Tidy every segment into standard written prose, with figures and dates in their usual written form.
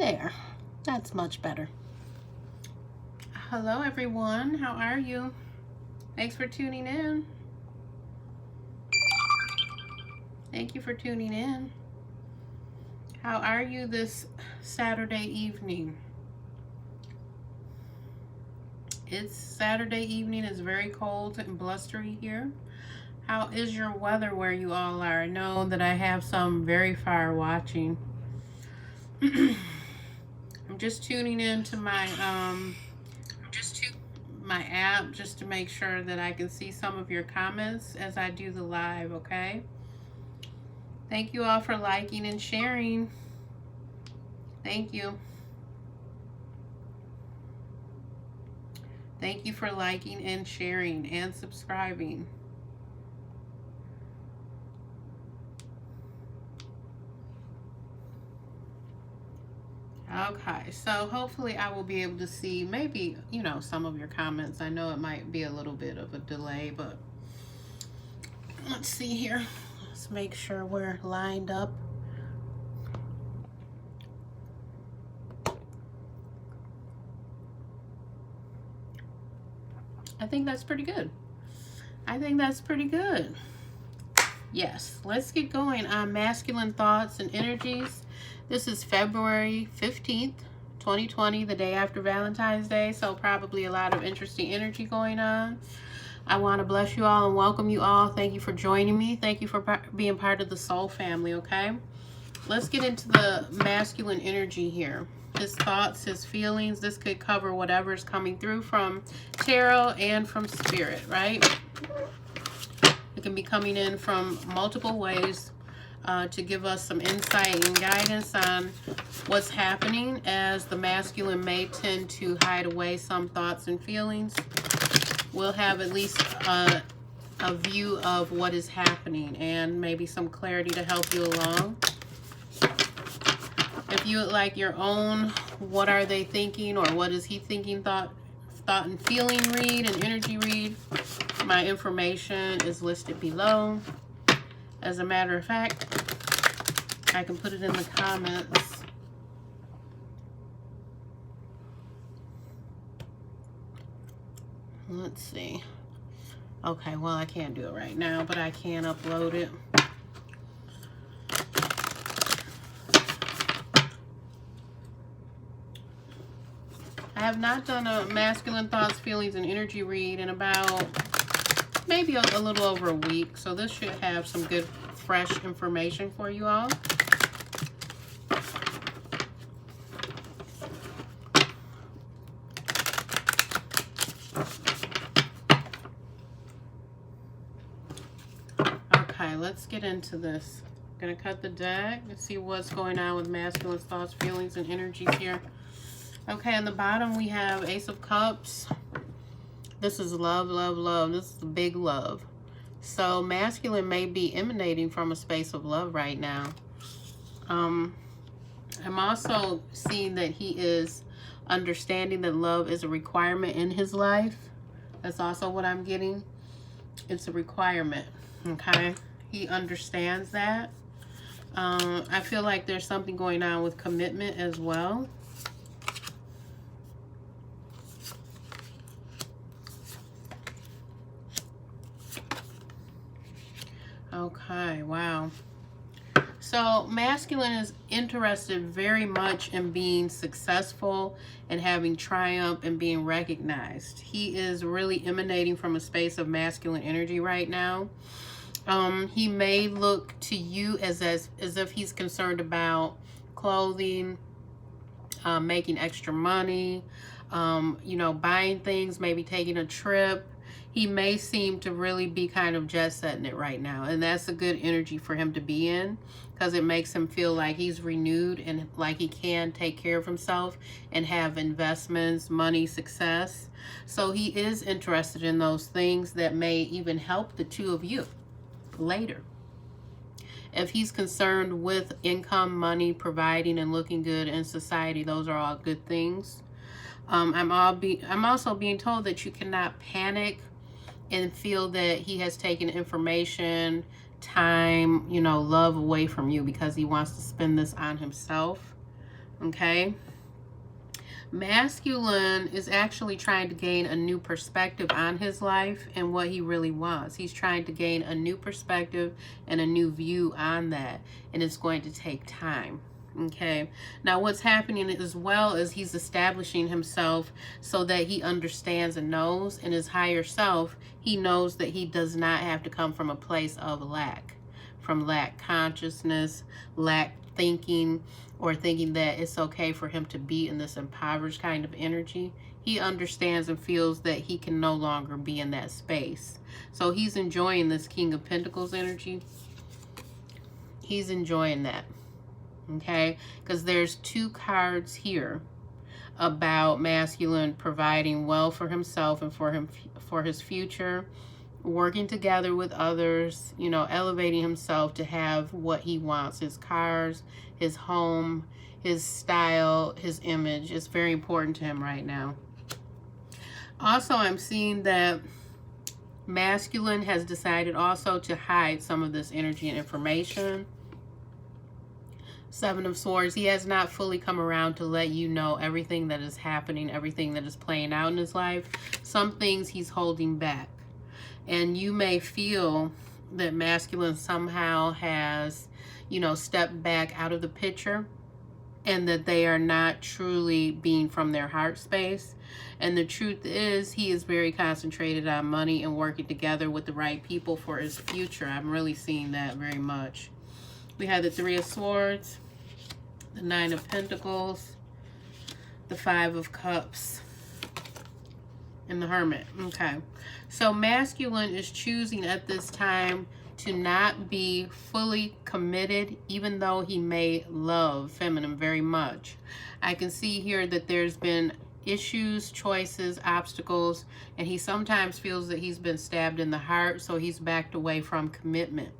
There, that's much better. Hello everyone, how are you? Thanks for tuning in. Thank you for tuning in. How are you this Saturday evening? It's Saturday evening, it's very cold and blustery here. How is your weather where you all are? I know that I have some very far watching. I'm just tuning into my my app just to make sure that I can see some of your comments as I do the live, okay? Thank you all for liking and sharing. Thank you. Thank you for liking and sharing and subscribing. Okay, so hopefully I will be able to see maybe, some of your comments. I know it might be a little bit of a delay, but let's see here. Let's make sure we're lined up. I think that's pretty good. I think that's pretty good. Yes, let's get going on masculine thoughts and energies. This is February 15th, 2020, the day after Valentine's Day, so probably a lot of interesting energy going on. I want to bless you all and welcome you all. Thank you for joining me. Thank you for being part of the soul family, okay? Let's get into the masculine energy here. His thoughts, his feelings. This could cover whatever's coming through from tarot and from spirit, right? It can be coming in from multiple ways to give us some insight and guidance on what's happening, as the masculine may tend to hide away some thoughts and feelings. We'll have at least a view of what is happening and maybe some clarity to help you along. If you would like your own what are they thinking or what is he thinking thought and feeling read and energy read, my information is listed below. As a matter of fact, I can put it in the comments. Let's see. Okay, well, I can't do it right now, but I can upload it. I have not done a masculine thoughts, feelings, and energy read in about maybe a little over a week, so this should have some good fresh information for you all. Okay, let's get into this. I'm gonna cut the deck and see what's going on with masculine thoughts, feelings, and energies here. Okay, on the bottom we have Ace of Cups. This is love, love, love. This is the big love. So masculine may be emanating from a space of love right now. I'm also seeing that he is understanding that love is a requirement in his life. That's also what I'm getting. It's a requirement, okay? He understands that. I feel like there's something going on with commitment as well. Okay, wow. So masculine is interested very much in being successful and having triumph and being recognized. He is really emanating from a space of masculine energy right now. He may look to you as if he's concerned about clothing, making extra money, buying things, maybe taking a trip. He may seem to really be kind of jet setting it right now. And that's a good energy for him to be in, because it makes him feel like he's renewed and like he can take care of himself and have investments, money, success. So he is interested in those things that may even help the two of you later. If he's concerned with income, money, providing, and looking good in society, those are all good things. I'm also being told that you cannot panic and feel that he has taken information, time, love away from you because he wants to spend this on himself. Okay. Masculine is actually trying to gain a new perspective on his life and what he really wants. He's trying to gain a new perspective and a new view on that, and it's going to take time. Okay, now what's happening as well is he's establishing himself so that he understands and knows in his higher self. He knows that he does not have to come from a place of lack, from lack consciousness, lack thinking, or thinking that it's okay for him to be in this impoverished kind of energy. He understands and feels that he can no longer be in that space. So he's enjoying this King of Pentacles energy. He's enjoying that. Okay? Because there's two cards here about masculine providing well for himself and for his future, working together with others, you know, elevating himself to have what he wants, his cars, his home, his style, his image. It's very important to him right now. Also, I'm seeing that masculine has decided also to hide some of this energy and information. Seven of Swords. He has not fully come around to let you know everything that is happening, everything that is playing out in his life. Some things he's holding back. And you may feel that masculine somehow has, you know, stepped back out of the picture, and that they are not truly being from their heart space. And the truth is, he is very concentrated on money and working together with the right people for his future. I'm really seeing that very much. We have the Three of Swords, the Nine of Pentacles, the Five of Cups, and the Hermit. Okay. So masculine is choosing at this time to not be fully committed, even though he may love feminine very much. I can see here that there's been issues, choices, obstacles, and he sometimes feels that he's been stabbed in the heart, so he's backed away from commitment.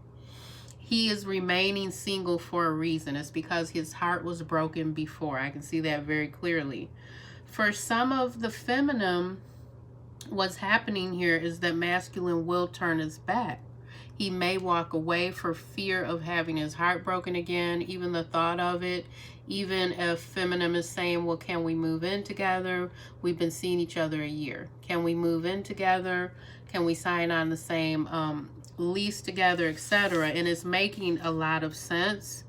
He is remaining single for a reason. It's because his heart was broken before. I can see that very clearly. For some of the feminine, what's happening here is that masculine will turn his back. He may walk away for fear of having his heart broken again, even the thought of it. Even if feminine is saying, well, can we move in together? We've been seeing each other a year. Can we move in together? Can we sign on the same lease together, etc.? And it's making a lot of sense.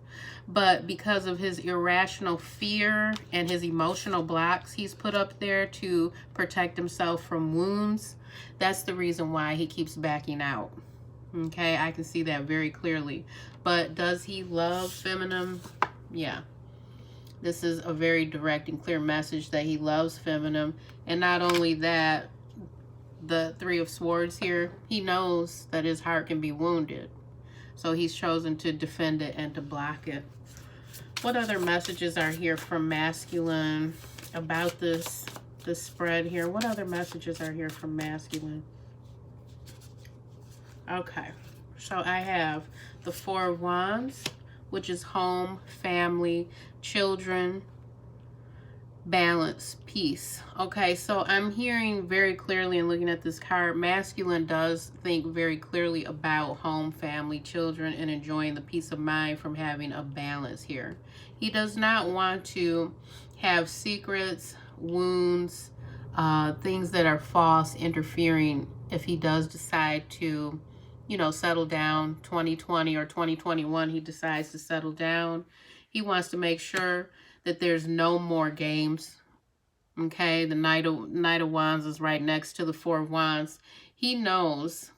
But because of his irrational fear and his emotional blocks he's put up there to protect himself from wounds, that's the reason why he keeps backing out. Okay, I can see that very clearly. But does he love feminine? Yeah. This is a very direct and clear message that he loves feminine. And not only that, the Three of Swords here, he knows that his heart can be wounded. So he's chosen to defend it and to block it. What other messages are here from masculine about this spread here? What other messages are here from masculine? Okay, so I have the Four of Wands, which is home, family, children, balance, peace. Okay, so I'm hearing very clearly and looking at this card, masculine does think very clearly about home, family, children, and enjoying the peace of mind from having a balance here. He does not want to have secrets, wounds, things that are false interfering if he does decide to, you know, settle down. 2020 or 2021, he decides to settle down. He wants to make sure that there's no more games. Okay, the Knight of Wands is right next to the Four of Wands. He knows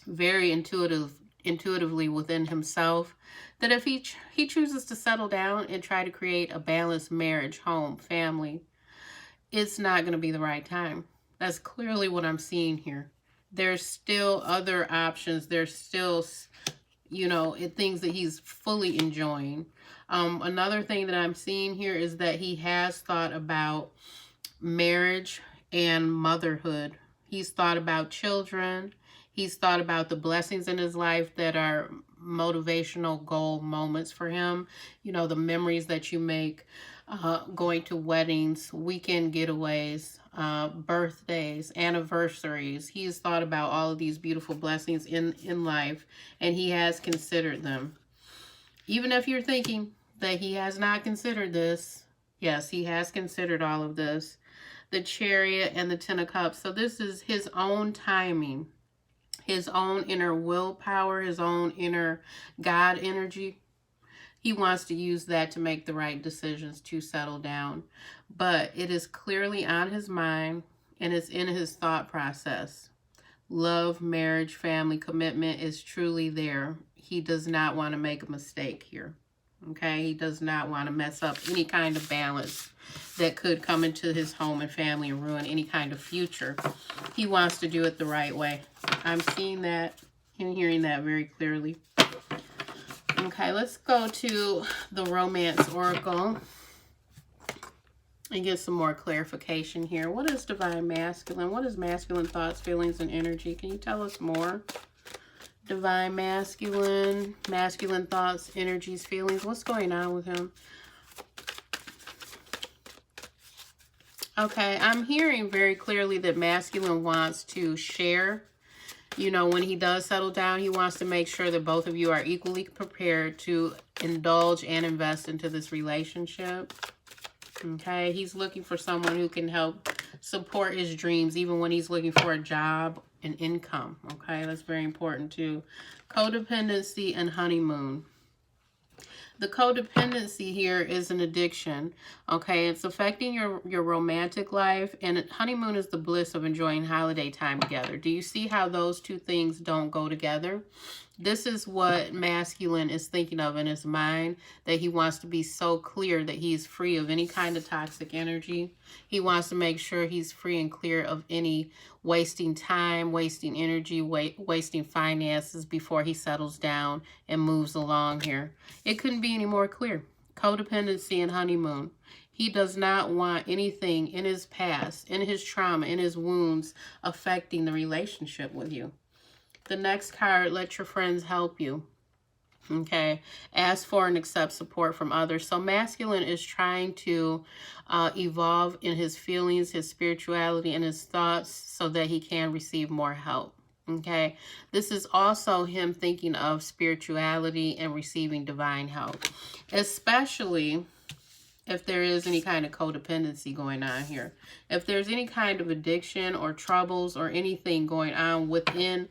very intuitively within himself that if he chooses to settle down and try to create a balanced marriage, home, family, it's not going to be the right time. That's clearly what I'm seeing here. There's still other options. There's still, you know, things that he's fully enjoying. Another thing that I'm seeing here is that he has thought about marriage and motherhood. He's thought about children. He's thought about the blessings in his life that are motivational goal moments for him. You know, the memories that you make, going to weddings, weekend getaways, birthdays, anniversaries. He's thought about all of these beautiful blessings in life, and he has considered them. Even if you're thinking that he has not considered this, Yes, he has considered all of this. The Chariot and the Ten of Cups. So this is his own timing, his own inner willpower, his own inner God energy. He wants to use that to make the right decisions to settle down. But it is clearly on his mind and it's in his thought process. Love, marriage, family, commitment is truly there. He does not want to make a mistake here. Okay, he does not want to mess up any kind of balance that could come into his home and family and ruin any kind of future. He wants to do it the right way. I'm seeing that and hearing that very clearly. Okay, let's go to the Romance Oracle and get some more clarification here. What is Divine Masculine? What is masculine thoughts, feelings, and energy? Can you tell us more? Divine Masculine, masculine thoughts, energies, feelings. What's going on with him? Okay, I'm hearing very clearly that masculine wants to share. You know, when he does settle down, he wants to make sure that both of you are equally prepared to indulge and invest into this relationship. Okay, he's looking for someone who can help support his dreams, even when he's looking for a job and income. Okay, that's very important too. Codependency and honeymoon. The codependency here is an addiction. Okay, it's affecting your romantic life, and honeymoon is the bliss of enjoying holiday time together. Do you see how those two things don't go together? This is what masculine is thinking of in his mind, that he wants to be so clear that he's free of any kind of toxic energy. He wants to make sure he's free and clear of any wasting time, wasting energy, wasting finances before he settles down and moves along here. It couldn't be any more clear. Codependency and honeymoon. He does not want anything in his past, in his trauma, in his wounds affecting the relationship with you. The next card, let your friends help you. Okay, ask for and accept support from others. So masculine is trying to evolve in his feelings, his spirituality, and his thoughts so that he can receive more help. Okay, this is also him thinking of spirituality and receiving divine help, especially if there is any kind of codependency going on here. If there's any kind of addiction or troubles or anything going on within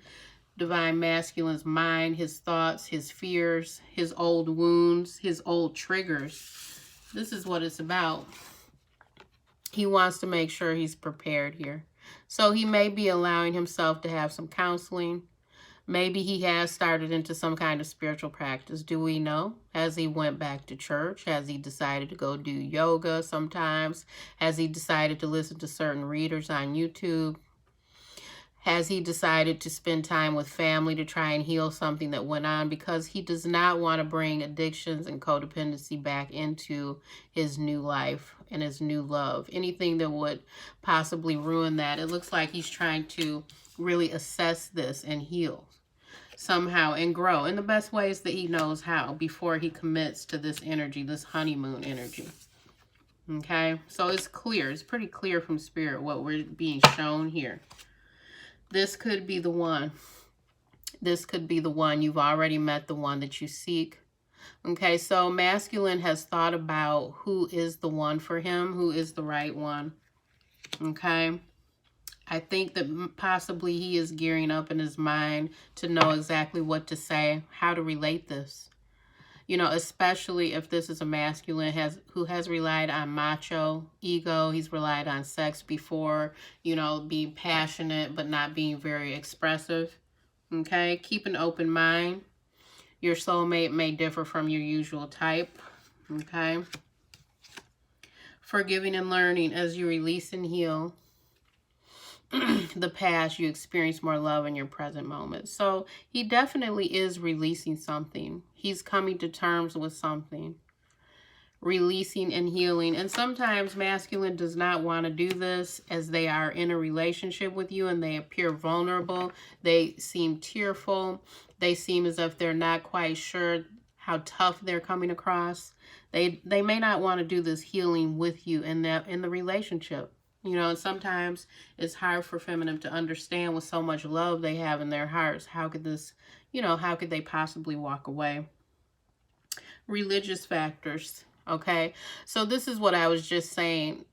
Divine Masculine's mind, his thoughts, his fears, his old wounds, his old triggers. This is what it's about. He wants to make sure he's prepared here. So he may be allowing himself to have some counseling. Maybe he has started into some kind of spiritual practice. Do we know? Has he went back to church? Has he decided to go do yoga sometimes? Has he decided to listen to certain readers on YouTube? Has he decided to spend time with family to try and heal something that went on? Because he does not want to bring addictions and codependency back into his new life and his new love. Anything that would possibly ruin that. It looks like he's trying to really assess this and heal somehow and grow in the best ways that he knows how before he commits to this energy, this honeymoon energy. Okay, so it's clear. It's pretty clear from Spirit what we're being shown here. This could be the one. This could be the one. You've already met the one that you seek. Okay, so masculine has thought about who is the one for him, who is the right one. Okay, I think that possibly he is gearing up in his mind to know exactly what to say, how to relate this. You know, especially if this is a masculine who has relied on macho, ego. He's relied on sex before, you know, being passionate but not being very expressive. Okay, keep an open mind. Your soulmate may differ from your usual type. Okay. Forgiving and learning as you release and heal the past, you experience more love in your present moment. So he definitely is releasing something. He's coming to terms with something. Releasing and healing. And sometimes masculine does not want to do this as they are in a relationship with you and they appear vulnerable. They seem tearful. They seem as if they're not quite sure how tough they're coming across. They may not want to do this healing with you in the relationship. You know, and sometimes it's hard for feminine to understand with so much love they have in their hearts. How could this, you know, how could they possibly walk away? Religious factors. Okay, so this is what I was just saying.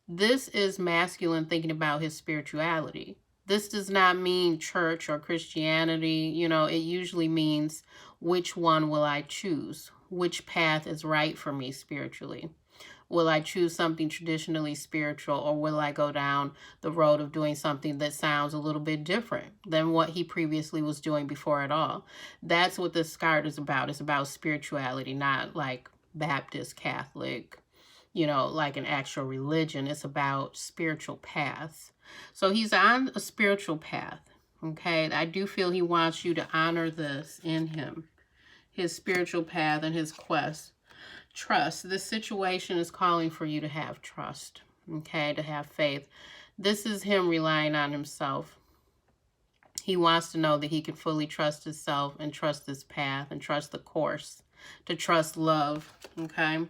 This is masculine thinking about his spirituality. This does not mean church or Christianity. You know, it usually means which one will I choose? Which path is right for me spiritually? Will I choose something traditionally spiritual, or will I go down the road of doing something that sounds a little bit different than what he previously was doing before at all? That's what this card is about. It's about spirituality, not like Baptist, Catholic, you know, like an actual religion. It's about spiritual paths. So he's on a spiritual path. Okay, I do feel he wants you to honor this in him, his spiritual path and his quest. Trust. This situation is calling for you to have trust, okay, to have faith. This is him relying on himself. He wants to know that he can fully trust himself and trust this path and trust the course, to trust love, okay?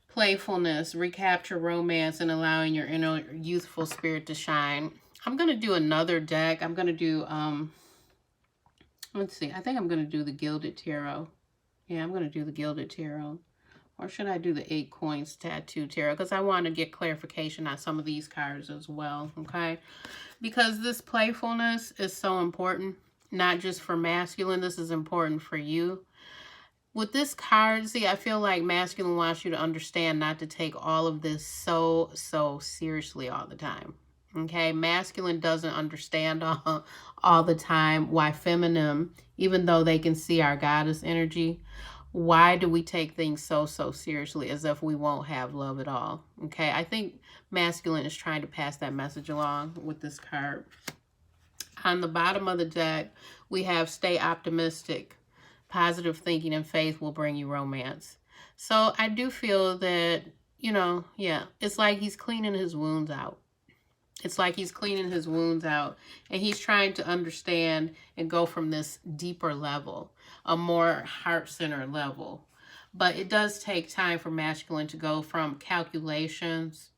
Playfulness, recapture romance, and allowing your inner youthful spirit to shine. I'm going to do another deck. I'm going to do, let's see, I think I'm going to do the Gilded Tarot. Yeah, I'm going to do the Gilded Tarot. Or should I do the 8 Coins Tattoo Tarot? Because I want to get clarification on some of these cards as well, okay? Because this playfulness is so important, not just for masculine. This is important for you. With this card, see, I feel like masculine wants you to understand not to take all of this so seriously all the time. Okay, masculine doesn't understand all the time why feminine, even though they can see our goddess energy, why do we take things so seriously as if we won't have love at all? Okay, I think masculine is trying to pass that message along with this card. On the bottom of the deck, we have stay optimistic. Positive thinking and faith will bring you romance. So I do feel that, you know, yeah, it's like he's cleaning his wounds out. It's like he's cleaning his wounds out, and he's trying to understand and go from this deeper level, a more heart-centered level. But it does take time for masculine to go from calculations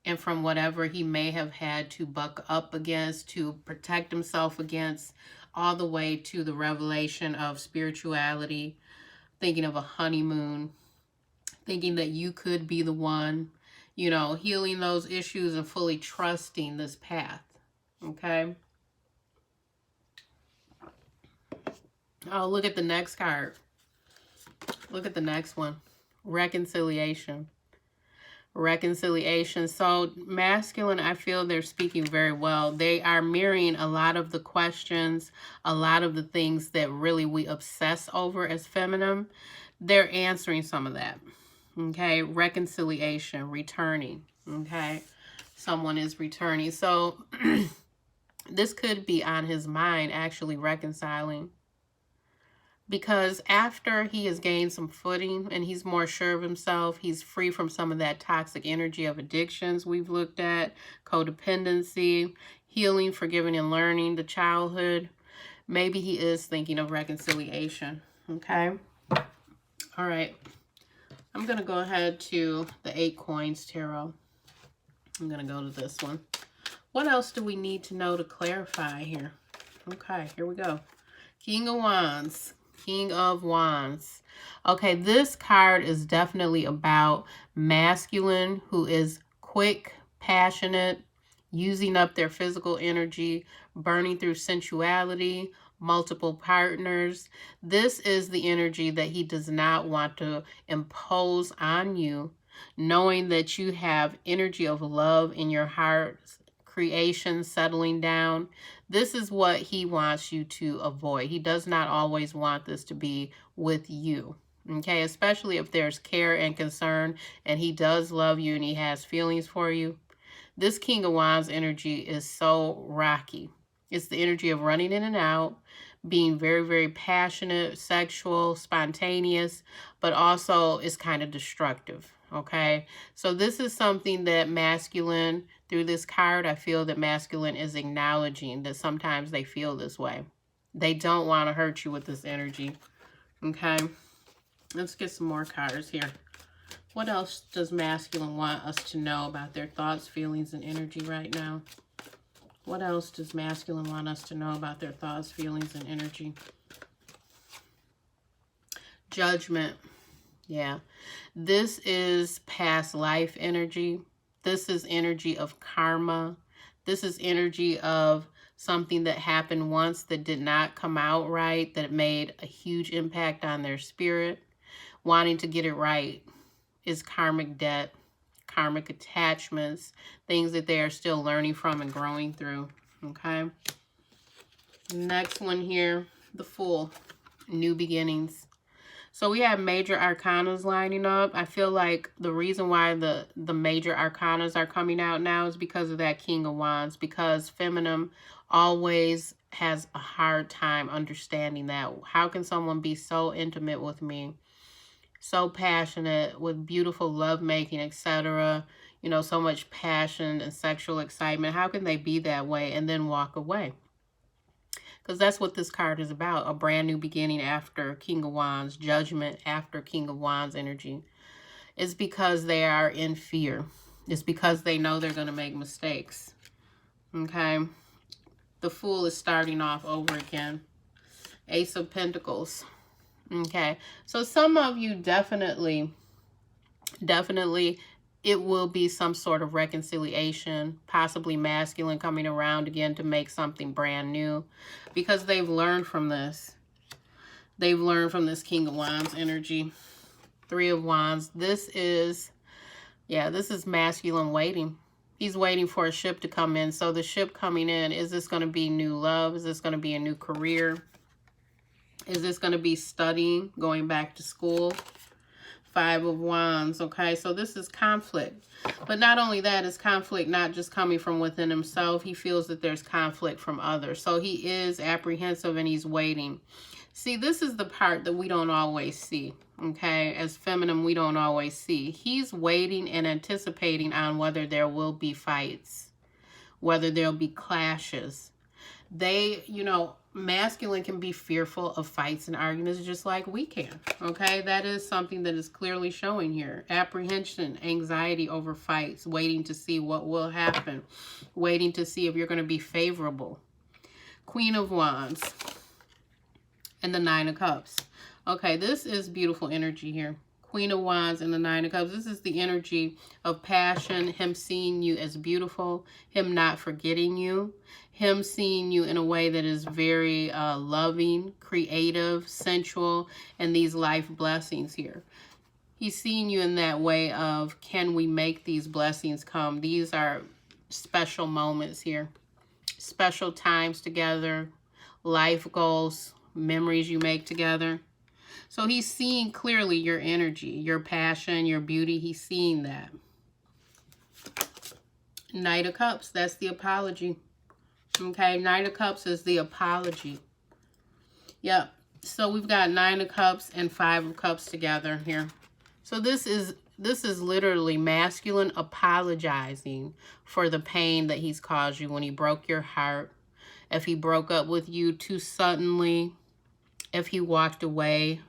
and from whatever he may have had to buck up against, to protect himself against, all the way to the revelation of spirituality, thinking of a honeymoon, thinking that you could be the one, you know, healing those issues and fully trusting this path, okay? Oh, look at the next card. Look at the next one. Reconciliation. Reconciliation. So masculine, I feel they're speaking very well. They are mirroring a lot of the questions, a lot of the things that really we obsess over as feminine. They're answering some of that. Okay, reconciliation, returning. Okay, someone is returning. So this could be on his mind, actually reconciling. Because after he has gained some footing and he's more sure of himself, he's free from some of that toxic energy of addictions we've looked at, codependency, healing, forgiving, and learning, the childhood. Maybe he is thinking of reconciliation, okay? All right. I'm going to go ahead to the 8 Coins Tarot. I'm going to go to this one. What else do we need to know to clarify here? Okay, here we go. King of Wands. King of Wands. Okay, this card is definitely about masculine who is quick, passionate, using up their physical energy, burning through sensuality, multiple partners. This is the energy that he does not want to impose on you, knowing that you have energy of love in your heart, creation, settling down. This is what he wants you to avoid. He does not always want this to be with you. Okay, especially if there's care and concern and he does love you and he has feelings for you. This King of Wands energy is so rocky. It's the energy of running in and out, being very passionate, sexual, spontaneous, but also is kind of destructive. Okay, so this is something that masculine, through this card, I feel that masculine is acknowledging that sometimes they feel this way. They don't want to hurt you with this energy. Okay, let's get some more cards here. What else does masculine want us to know about their thoughts, feelings, and energy right now? What else does masculine want us to know about their thoughts, feelings, and energy? Judgment. Yeah. This is past life energy. This is energy of karma. This is energy of something that happened once that did not come out right, that made a huge impact on their spirit. Wanting to get it right is karmic debt, karmic attachments, things that they are still learning from and growing through. Okay. Next one here, the Fool, new beginnings. So we have major arcanas lining up. I feel like the reason why the major arcanas are coming out now is because of that King of Wands, because feminine always has a hard time understanding that. How can someone be so intimate with me, so passionate, with beautiful lovemaking, etc., you know, so much passion and sexual excitement? How can they be that way and then walk away? Because that's what this card is about, a brand new beginning after King of Wands, judgment after King of Wands energy. It's because they are in fear. It's because they know they're going to make mistakes. Okay? The Fool is starting off over again. Ace of Pentacles. Okay? So some of you definitely, it will be some sort of reconciliation, possibly masculine coming around again to make something brand new, because they've learned from this. They've learned from this King of Wands energy. Three of Wands. This is, yeah, this is masculine waiting. He's waiting for a ship to come in. So the ship coming in, is this going to be new love? Is this going to be a new career? Is this going to be studying, going back to school? Five of Wands, okay? So this is conflict. But not only that, it's conflict not just coming from within himself. He feels that there's conflict from others. So he is apprehensive and he's waiting. See, this is the part that we don't always see, okay? As feminine, we don't always see. He's waiting and anticipating on whether there will be fights, whether there'll be clashes. They, you know, masculine can be fearful of fights and arguments just like we can, okay? That is something that is clearly showing here. Apprehension, anxiety over fights, waiting to see what will happen, waiting to see if you're going to be favorable. Queen of Wands and the Nine of Cups. Okay, this is beautiful energy here. Queen of Wands and the Nine of Cups. This is the energy of passion, him seeing you as beautiful, him not forgetting you, him seeing you in a way that is very loving, creative, sensual, and these life blessings here. He's seeing you in that way of, can we make these blessings come? These are special moments here, special times together, life goals, memories you make together. So he's seeing clearly your energy, your passion, your beauty. He's seeing that. Knight of Cups, that's the apology. Okay, Knight of Cups is the apology. Yep. So we've got Nine of Cups and Five of Cups together here. So this is literally masculine apologizing for the pain that he's caused you when he broke your heart, if he broke up with you too suddenly, if he walked away.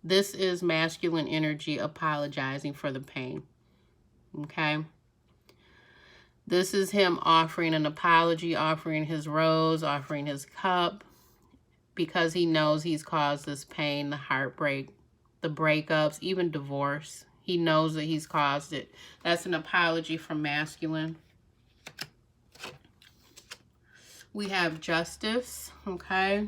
This is masculine energy apologizing for the pain. Okay? This is him offering an apology, offering his rose, offering his cup, because he knows he's caused this pain, the heartbreak, the breakups, even divorce. He knows that he's caused it. That's an apology from masculine. We have Justice, okay?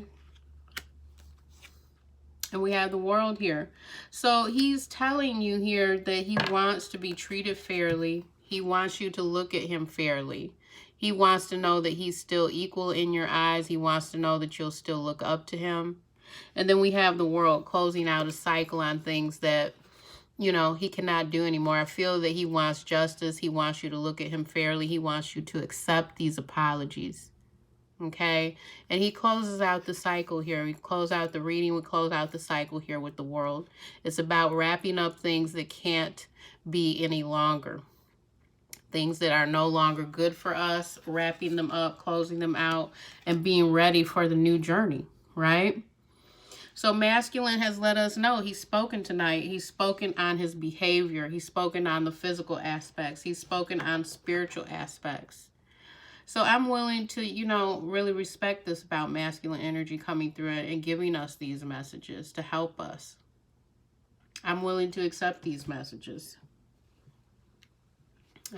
And we have the World here. So he's telling you here that he wants to be treated fairly. He wants you to look at him fairly. He wants to know that he's still equal in your eyes. He wants to know that you'll still look up to him. And then we have the World closing out a cycle on things that, you know, he cannot do anymore. I feel that he wants justice. He wants you to look at him fairly. He wants you to accept these apologies. Okay, and he closes out the cycle here. We close out the reading. We close out the cycle here with the World. It's about wrapping up things that can't be any longer. Things that are no longer good for us, wrapping them up, closing them out, and being ready for the new journey, right? So masculine has let us know he's spoken tonight. He's spoken on his behavior. He's spoken on the physical aspects. He's spoken on spiritual aspects. So I'm willing to, you know, really respect this about masculine energy coming through it and giving us these messages to help us. I'm willing to accept these messages.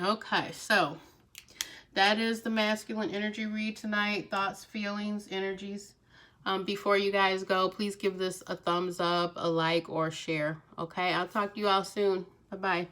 Okay, so that is the masculine energy read tonight. Thoughts, feelings, energies. Before you guys go, please give this a thumbs up, a like, or share. Okay, I'll talk to you all soon. Bye-bye.